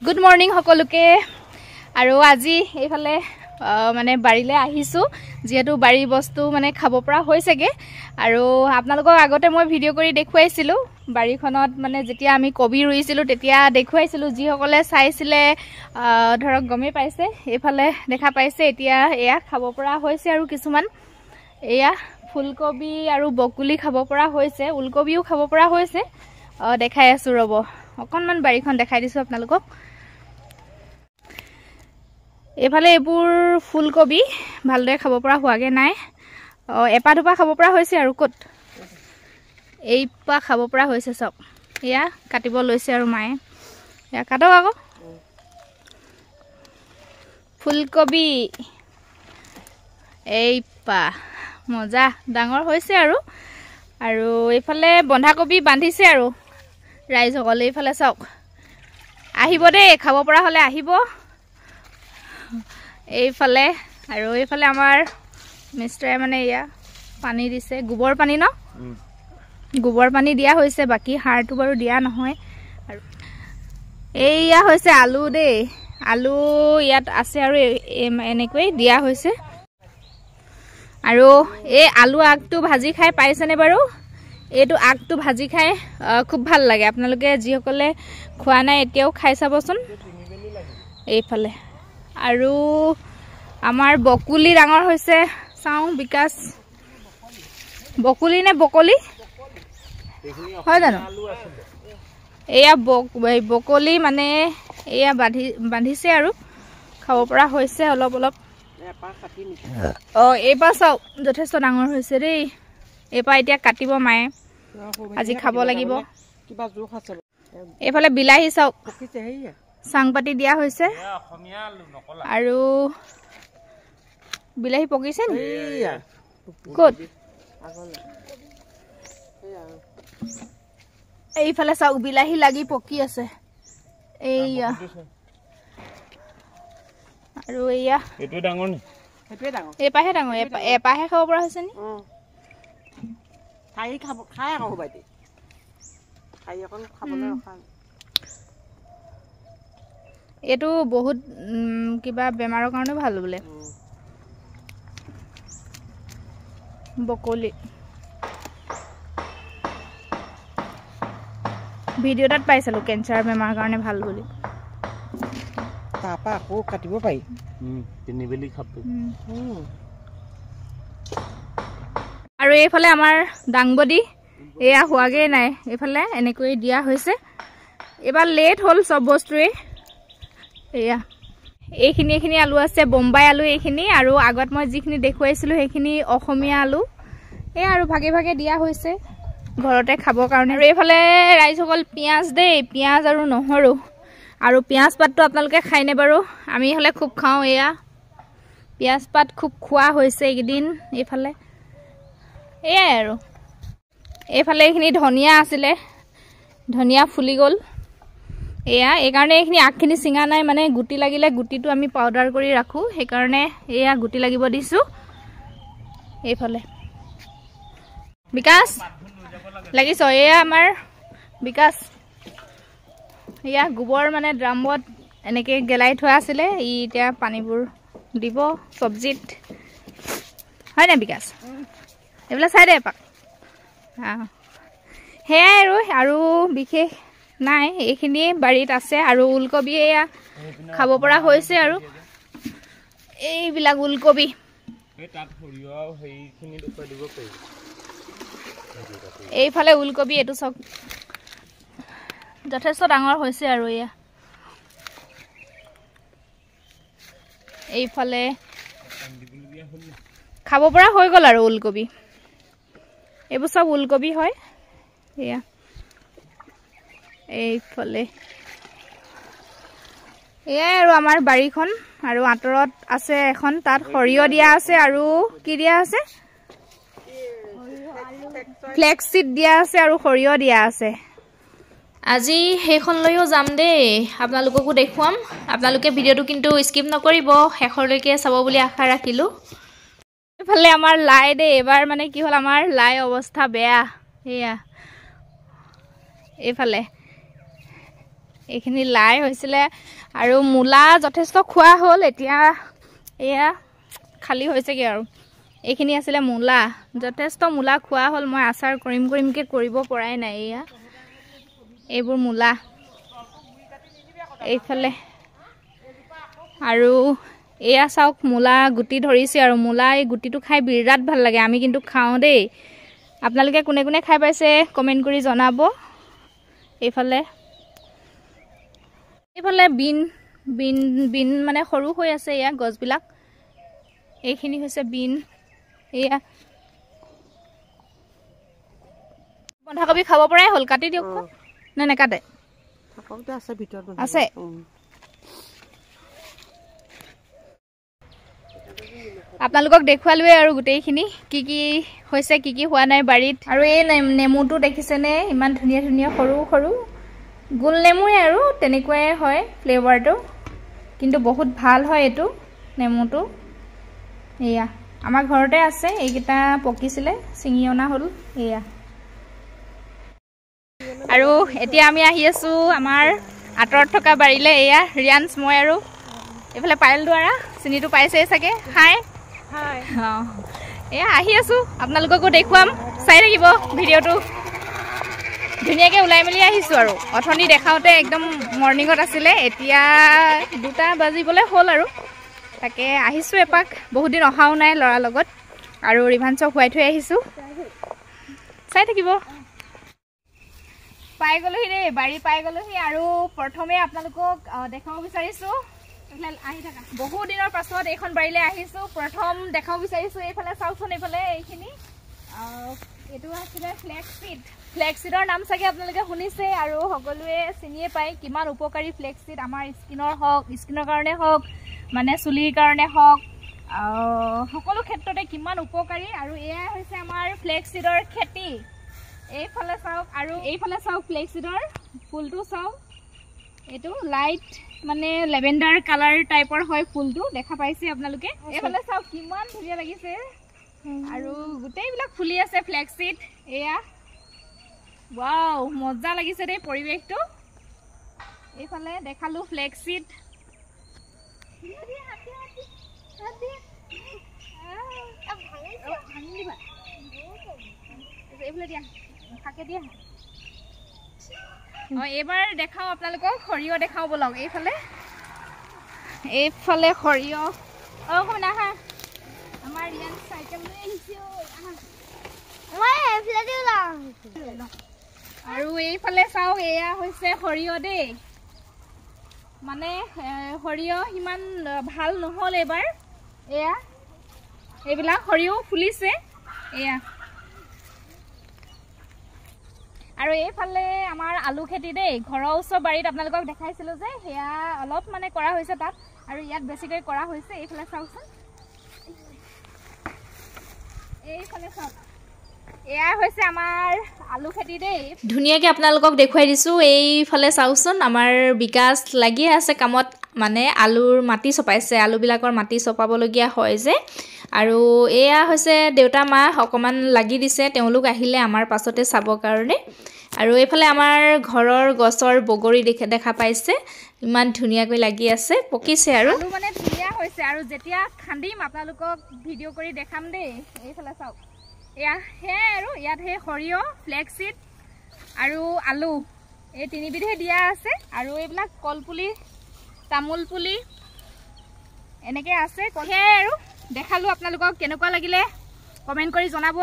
good morning সকলোকে আৰু আজি এইফালে মানে বাৰীলে আহিছো যেহেতু বাৰী বস্তু মানে খাব পৰা হৈছেগে আৰু আপোনালোকক আগতে মই ভিডিও কৰি দেখুৱাইছিলো বাৰীখনত মানে যেতিয়া আমি কবি ৰুইছিলো তেতিয়া দেখুৱাইছিলো যি সকলে চাইছিলে ধৰক গমে পাইছে এইফালে দেখা পাইছে এতিয়া এয়া খাব পৰা হৈছে আৰু কিছুমান এয়া ফুলকবি আৰু বকুলি খাব পৰা হৈছে উলকবিও খাব পৰা হৈছে দেখাই আছো ৰব অকনমান বাৰীখন দেখাই দিছো আপোনালোকক এফালে এবোৰ ফুলকবি ভালদৰে খাব পৰা হোৱাগে নাই এপা দুপা খাব পৰা হৈছে আৰু কত এইপা খাব পৰা হৈছে সব এয়া কাটিব লৈছে আৰু মায়ে এয়া কাটক আকৌ ফুলকবি এইপা মজা ডাঙৰ হৈছে আৰু এইফালে বন্ধাকবি বান্ধিছে আৰু ৰাইজ সকলে এইফালে চাওক আহিব দেই খাব পৰা হলে আহিব এইফালে আৰু এইফালে আমাৰ মিষ্টাৰে মানে ইয়া পানী দিছে গোবৰ পানী ন গোবৰ পানী দিয়া হৈছে বাকি হাৰটো বাৰু দিয়া নহয় আৰু এইয়া হৈছে আলু দেই আলু ইয়াত আছে আৰু এনেকৈ দিয়া হৈছে আৰু এই আলু আগটো ভাজি খাই পাইছেনে বাৰু এইটো আগটো ভাজি খাই খুব ভাল লাগে আপোনালোকে যিসকলে খোৱা নাই এতিয়াও খাই চাবচোন এইফালে আৰু আমাৰ বকুলি ডাঙৰ হৈছে চাও বিকাশ বকুলি নে বকলি হয় জানো এয়া বকলি মানে এয়া বান্ধিছে আৰু খাব পৰা হৈছে অলপ অলপ এইপা চাও যথেষ্ট ডাঙৰ হৈছে দেই এইপা এতিয়া কাটিব মায়ে আজি খাব লাগিব এইফালে বিলাহী চাওক চাংপাতি দিয়া হৈছে আৰু বিলাহী পকিছে নি কত এইফালে চাওক বিলাহী লাগি পকি আছে এইয়া আৰু এইয়া এটো ডাঙৰ নি এটোৱে ডাঙৰ এপাহে ডাঙৰ এপাহে খাব পৰা হৈছে নি খাই আকৌ বাইটি খাই অকন খাবলৈ ৰখা এটো বহুত কিবা বেমাৰৰ কাৰণে ভাল বোলে বকলি ভিডিওটাত পাইছিলো কেঞ্চাৰ বেমাৰৰ কাৰণে ভাল বুলি তাপা আকৌ কাটিব পাৰি তিনি বেলি খাব আৰু এইফালে আমাৰ ডাংবডি এয়া হোৱাগে নাই এইফালে এনেকৈ দিয়া হৈছে এবাৰ লেট হল সব বস্তুৱে এয়া এইখিনি আলু আছে বোম্বাই আলু এইখিনি আৰু আগত মই যিখিনি দেখুৱাইছিলো সেইখিনি অসমীয়া আলু এই আৰু ভাগে ভাগে দিয়া হৈছে ঘৰতে খাব কাৰণে আৰু এইফালে ৰাইজসকল পিয়াজ দেই পিয়াজ আৰু নহৰু আৰু পিয়াজ পাতটো আপোনালোকে খাইনে বাৰু আমি হলে খুব খাও এয়া পিয়াজ পাত খুব খোৱা হৈছে এইদিন এইফালে এয়াই আৰু এইফালে এইখিনি ধনিয়া আছিলে ধনিয়া ফুলি গল এয়া এই কাৰণে এইখিনি আগখিনি সিঙা নাই মানে গুটি লাগিলে গুটিটো আমি পাউডাৰ কৰি ৰাখো সেই কাৰণে এয়া গুটি লাগিব দিছো এইফালে বিকাশ লাগিছ এয়া আমাৰ বিকাশ এয়া গোবৰ মানে ড্ৰামত এনেকে গেলাই থোৱা আছিলে এতিয়া পানীবোৰ দিব সবজিত হয় না বিকাশ এইবিলাক চাই দে এপাক সেয়াই আৰু বিশেষ নাই এইখিনি বাৰীত আছে আৰু উলকবি এয়া খাব পৰা হৈছে আৰু এইবিলাক উলকবি এইফালে উলকবি এইটো চব যথেষ্ট ডাঙৰ হৈছে আৰু এয়া এইফালে খাব পৰা হৈ গল আৰু উলকবি এইবোৰ সব উলকবি হয় এয়া এইফালে এয়াই আৰু আমাৰ বাৰীখন আৰু আঁতৰত আছে এখন তাত সৰিয়হ দিয়া আছে আৰু কি দিয়া আছে ফ্লেক্স সিড দিয়া আছে আৰু সৰিয়হ দিয়া আছে আজি সেইখন লৈও যাম দেই আপোনালোককো দেখুৱাম আপোনালোকে ভিডিওটো কিন্তু স্কিপ নকৰিব শেষলৈকে চাব বুলি আশা ৰাখিলো এইফালে আমাৰ লাই দেই এবাৰ মানে কি হল আমাৰ লাই অৱস্থা বেয়া এয়া এইফালে এইখিনি লাই হৈছিলে আৰু মূলা যথেষ্ট খোৱা হ'ল এতিয়া এয়া খালী হৈছেগৈ আৰু এইখিনি আছিলে মূলা যথেষ্ট মূলা খোৱা হ'ল মই আচাৰ কৰিমকৈ কৰিব পৰাই নাই এয়া এইবোৰ মূলা এইফালে আৰু এয়া চাওক মূলা গুটি ধৰিছে আৰু মূলা এই গুটিটো খাই বিৰাট ভাল লাগে আমি কিন্তু খাওঁ দেই আপোনালোকে কোনে কোনে খাই পাইছে কমেণ্ট কৰি জনাব এইফালে বিন মানে সৰু হৈ আছে এয়া গছবিলাক এইখিনি হৈছে বিন এয়া বন্ধাকবি খাব পৰাই হ'ল কাটি দিয়ক নে নেকাটে আছে আপোনালোকক দেখুৱালোৱে আৰু গোটেইখিনি কি কি হৈছে কি কি হোৱা নাই বাৰীত আৰু এই নেমুটো দেখিছেনে ইমান ধুনীয়া ধুনীয়া সৰু সৰু গোল নেমুৱে আৰু তেনেকুৱাই হয় ফ্লেভাৰটো কিন্তু বহুত ভাল হয় এইটো নেমুটো এয়া আমাৰ ঘৰতে আছে এইকেইটা পকিছিলে ছিঙি অনা হ'ল এয়া আৰু এতিয়া আমি আহি আছোঁ আমাৰ আঁতৰত থকা বাৰীলৈ এয়া ৰিয়ান্স মই আৰু এইফালে পায়েল দ্বাৰা চিনিটো পাইছেই চাগে হাই অঁ এয়া আহি আছোঁ আপোনালোককো দেখুৱাম চাই থাকিব ভিডিঅ'টো ধুনীয়াকৈ ওলাই মেলি আহিছোঁ আৰু অথনি দেখাওঁতে একদম মৰ্ণিঙত আছিলে এতিয়া 2টা বাজিবলৈ হ'ল আৰু তাকে আহিছোঁ এপাক বহুত দিন অহাও নাই ল'ৰাৰ লগত আৰু ৰিভান্সক শুৱাই থৈ আহিছোঁ চাই থাকিব পাই গ'লোহি দেই বাৰী পাই গ'লোহি আৰু প্ৰথমে আপোনালোকক দেখাব বিচাৰিছোঁ আহি থাকা বহু দিনৰ পাছত এইখন বাৰীলৈ আহিছোঁ প্ৰথম দেখাব বিচাৰিছোঁ এইফালে চাওকচোন এইফালে এইখিনি এইটো আছিলে ফ্লেক্সিডৰ নাম চাগে আপোনালোকে শুনিছে আৰু সকলোৱে চিনিয়ে পায় কিমান উপকাৰী ফ্লেক্সিড আমাৰ স্কিনৰ কাৰণে হওক মানে চুলিৰ কাৰণে হওক সকলো ক্ষেত্ৰতে কিমান উপকাৰী আৰু এয়া হৈছে আমাৰ ফ্লেক্সিডৰ খেতি এইফালে চাওক আৰু এইফালে চাওক ফ্লেক্সিডৰ ফুলটো চাওক এইটো লাইট মানে লেভেণ্ডাৰ কালাৰ টাইপৰ হয় ফুলটো দেখা পাইছে আপোনালোকে এইফালে চাওক কিমান ধুনীয়া লাগিছে আৰু গোটেইবিলাক ফুলি আছে ফ্লেক্সিড এয়া ৱাও মজা লাগিছে দেই পৰিৱেশটো এইফালে দেখালোঁ ফ্লেক্সিড এইবাৰ দেখাওঁ আপোনালোকক সৰিয়হ দেখাওঁ বলক এইফালে সৰিয়হ অকণমান আহা আমাৰ ইয়াত চাইকেল লৈ আহিছোঁ আৰু এইফালে চাওক এয়া হৈছে সৰিয়হ দেই মানে সৰিয়হ ইমান ভাল নহ'ল এইবাৰ এয়া এইবিলাক সৰিয়হ ফুলিছে এয়া আৰু এইফালে আমাৰ আলু খেতি দেই ঘৰৰ ওচৰ বাৰীত আপোনালোকক দেখাইছিলোঁ যে সেয়া অলপ মানে কৰা হৈছে তাত আৰু ইয়াত বেছিকৈ কৰা হৈছে এইফালে চাওকচোন এইফালে চাওক এয়া হৈছে আমাৰ আলু খেতি দেই ধুনীয়াকৈ আপোনালোকক দেখুৱাই দিছোঁ এইফালে চাওকচোন আমাৰ বিকাশ লাগি আছে কামত মানে আলুৰ মাটি চপাইছে আলুবিলাকৰ মাটি চপাবলগীয়া হয় যে আৰু এয়া হৈছে দেউতা মা অকণমান লাগি দিছে তেওঁলোক আহিলে আমাৰ পাছতে চাবৰ কাৰণে আৰু এইফালে আমাৰ ঘৰৰ গছৰ বগৰী দেখা পাইছে ইমান ধুনীয়াকৈ লাগি আছে পকিছে আৰু আলু মানে ধুনীয়া হৈছে আৰু যেতিয়া খান্দিম আপোনালোকক ভিডিঅ' কৰি দেখাম দেই এইফালে চাওক এয়া সেয়াই আৰু ইয়াত সেই সৰিয়হ ফ্লেক্সিড আৰু আলু এই তিনিবিধে দিয়া আছে আৰু এইবিলাক কলপুলি তামোল পুলি এনেকৈ আছে সেয়াই আৰু দেখালোঁ আপোনালোকক কেনেকুৱা লাগিলে কমেণ্ট কৰি জনাব